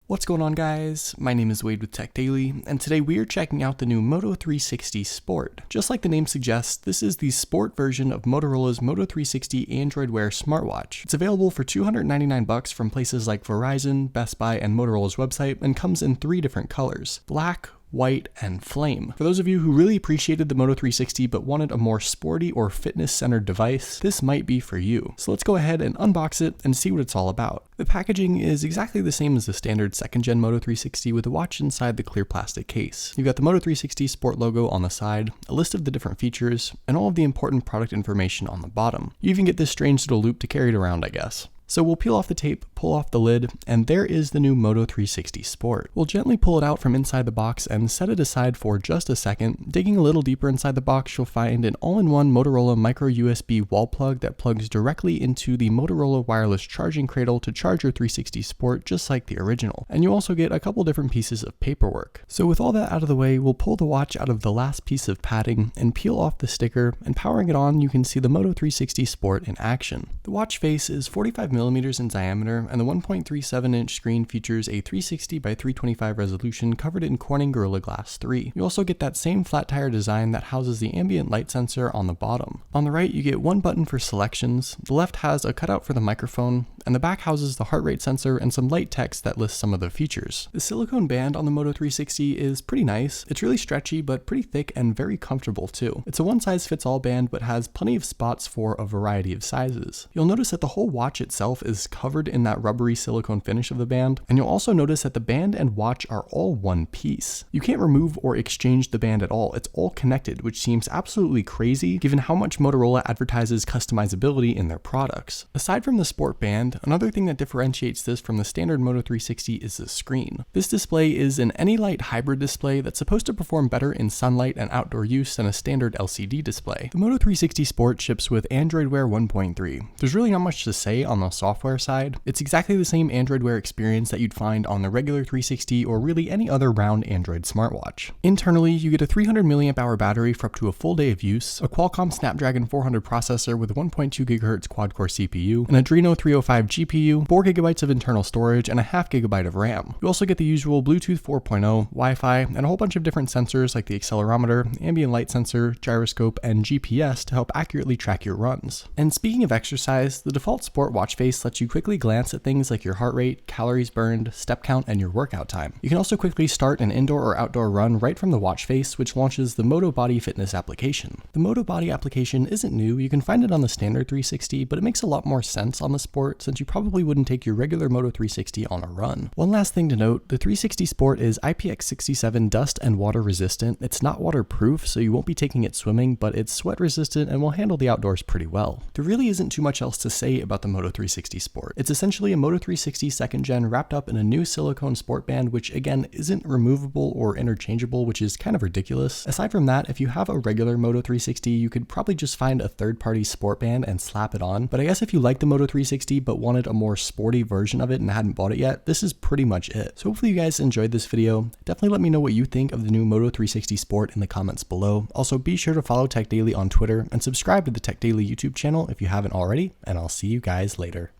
What's going on, guys? My name is Wade with TechDaily, and today we are checking out the new Moto 360 Sport. Just like the name suggests, this is the sport version of Motorola's Moto 360 Android Wear smartwatch. It's available for $299 from places like Verizon, Best Buy, and Motorola's website, and comes in 3 different colors: black, white, and flame. For those of you who really appreciated the Moto 360 but wanted a more sporty or fitness-centered device, this might be for you. So let's go ahead and unbox it and see what it's all about. The packaging is exactly the same as the standard second-gen Moto 360 with a watch inside the clear plastic case. You've got the Moto 360 Sport logo on the side, a list of the different features, and all of the important product information on the bottom. You even get this strange little loop to carry it around, I guess. So we'll peel off the tape, pull off the lid, and there is the new Moto 360 Sport. We'll gently pull it out from inside the box and set it aside for just a second. Digging a little deeper inside the box, you'll find an all-in-one Motorola micro USB wall plug that plugs directly into the Motorola wireless charging cradle to charge your 360 Sport just like the original. And you also get a couple different pieces of paperwork. So with all that out of the way, we'll pull the watch out of the last piece of padding and peel off the sticker, and powering it on, you can see the Moto 360 Sport in action. The watch face is 45mm in diameter, and the 1.37-inch screen features a 360 by 325 resolution covered in Corning Gorilla Glass 3. You also get that same flat tire design that houses the ambient light sensor on the bottom. On the right, you get one button for selections, the left has a cutout for the microphone, and the back houses the heart rate sensor and some light text that lists some of the features. The silicone band on the Moto 360 is pretty nice. It's really stretchy, but pretty thick and very comfortable too. It's a one-size-fits-all band, but has plenty of spots for a variety of sizes. You'll notice that the whole watch itself is covered in that rubbery silicone finish of the band, and you'll also notice that the band and watch are all one piece. You can't remove or exchange the band at all. It's all connected, which seems absolutely crazy given how much Motorola advertises customizability in their products. Aside from the Sport band, another thing that differentiates this from the standard Moto 360 is the screen. This display is an Anylight hybrid display that's supposed to perform better in sunlight and outdoor use than a standard LCD display. The Moto 360 Sport ships with Android Wear 1.3. There's really not much to say on the software side. It's exactly the same Android Wear experience that you'd find on the regular 360 or really any other round Android smartwatch. Internally, you get a 300 mAh battery for up to a full day of use, a Qualcomm Snapdragon 400 processor with a 1.2 GHz quad-core CPU, an Adreno 305 GPU, 4 GB of internal storage, and a half GB of RAM. You also get the usual Bluetooth 4.0, Wi-Fi, and a whole bunch of different sensors like the accelerometer, ambient light sensor, gyroscope, and GPS to help accurately track your runs. And speaking of exercise, the default Sport watch face lets you quickly glance at things like your heart rate, calories burned, step count, and your workout time. You can also quickly start an indoor or outdoor run right from the watch face, which launches the Moto Body Fitness application. The Moto Body application isn't new. You can find it on the standard 360, but it makes a lot more sense on the Sport since you probably wouldn't take your regular Moto 360 on a run. One last thing to note, the 360 Sport is IPX67 dust and water resistant. It's not waterproof, so you won't be taking it swimming, but it's sweat resistant and will handle the outdoors pretty well. There really isn't too much else to say about the Moto 360 Sport. It's essentially a Moto 360 second gen wrapped up in a new silicone sport band, which again isn't removable or interchangeable, which is kind of ridiculous. Aside from that, if you have a regular Moto 360, you could probably just find a third-party sport band and slap it on. But I guess if you like the Moto 360 but wanted a more sporty version of it and hadn't bought it yet, this is pretty much it. So hopefully you guys enjoyed this video. Definitely let me know what you think of the new Moto 360 Sport in the comments below. Also, be sure to follow TechDaily on Twitter and subscribe to the TechDaily YouTube channel if you haven't already, and I'll see you guys later.